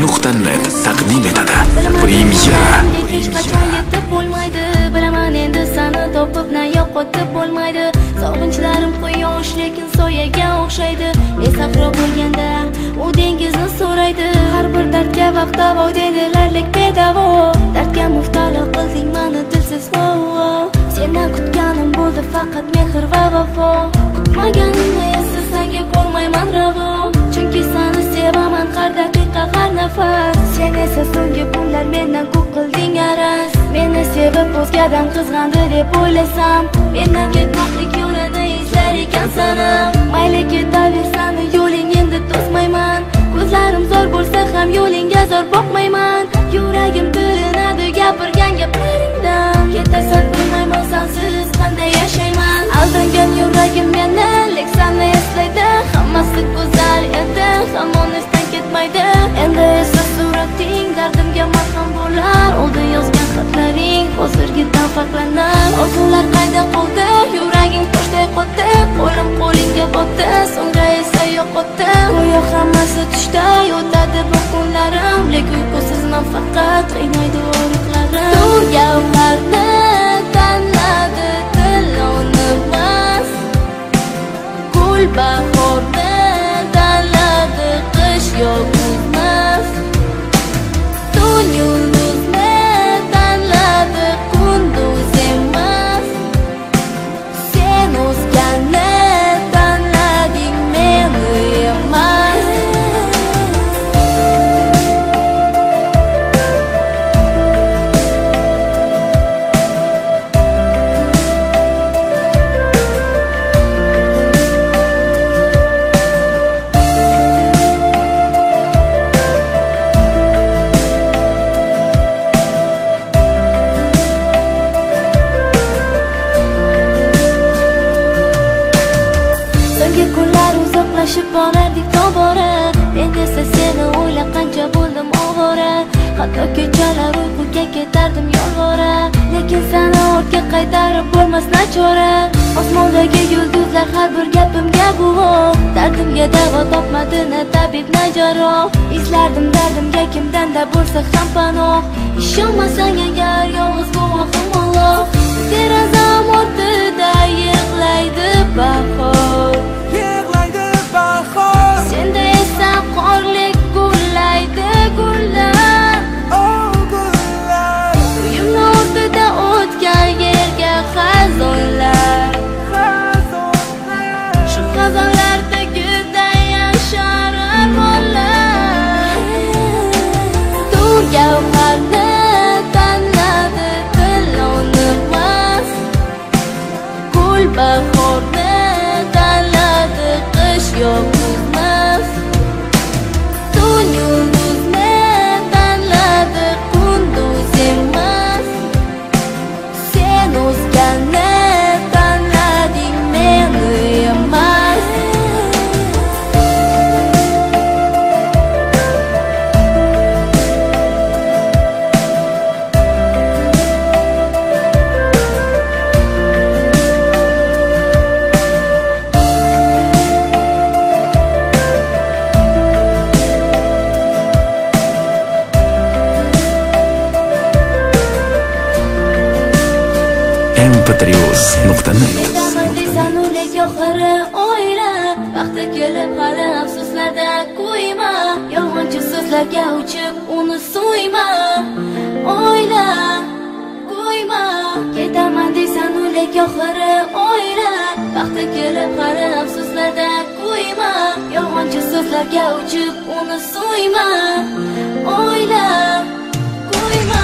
Premyera.net taqdim etadi. Premyera. Hech qachon yetib bo'lmaydi. Bilaman endi seni topib na yo'qotib bo'lmaydi. Sog'inchlarim quyosh lekin soyaga o'xshaydi. Sahro bo'lganda u dengizni so'raydi. Har bir dardga vaqtavo dedilarlik bedavo. Dardga muftalo qilding meni dilsiz vavo. Sendan kutganim bo'ldi faqat mehr va vafo. Kutmaganimni esa senga ko'rmayman ravo. Chunki seni sevaman har daqiqa har nafas. Sen esa so'nggi kunlar mendan ko'p qilding araz. Meni sevib o'zgadan qizg'andi deb o'ylasam, mendan ketmoqlik yo'lini izlar ekan sanam. Mayli ketaversan yo'ling endi to'smayman. Ko'zlarim zo'r bo'lsa ham yo'lingga zo'r boqmayman. Yuragim tilinadi gapirgan gaplaringdan. Ketasan bilmayman sensiz qanday yashayman. Aldangan yuragim meni lek seni eslaydi. Hammasi go'zal edi, hamon esdan ketmaydi. Endi esa surating dardimga malham bo'lar. Oldi yozgan xatlaring hozirgidan farqlanar. Orzular qayda qoldi, yuraging toshday qotdi. Qo'lim qo'lingga botdi, so'ngra esa yo'qotdi. Go'yo hammasi tushda o'tadi bu kunlarim, lek uyqusizman faqat qiynaydi o'riqlarim. Gavharni tanladi dil o'nimas, gul bahorni tanladi qish yog'mas. Tun yulduzni tanladi kunduz emas. Sen o'zganni tanlading meni emas. Borardik tobora, endi esa seni o'ylab qancha bo'ldim ovora. Hatto kechalar uyquga ketardim yolvora, lekin seni ortga qaytarib bo'lmas nachora. Osmondagi yulduzlar har bir gapimga guvoh, dardimga davo topmadi na tabib na jarroh. Izlardim dardimga kimdanda bo'lsa ham panoh. Ishonmasang agar yolg'iz guvohim Alloh. Derazam ortida yig'laydi bahor, senda esa qorlik gullaydi gullar. Uyimni ortida o'tgan yerga xazonlar. Shu xazonlarda gulday yashar armonlar. Tur gavharni tanladi dil o'nimas, gul bahorni tanladi qish yog'mas. Tun yulduzni tanladi kunduz emas. Sen o'zganni tanlading meni emas. Patrios.net vaqti kelib hali afsuslarda qo'yma. Yolg'onchi so'zlarga uchib uni so'yma. O'yla, qo'yma. Ketaman deysan o'lik oxiri o'yla. Vaqti kelib hali afsuslarda qo'yma. Yolg'onchi so'zlarga uchib uni so'yma. O'yla, qo'yma.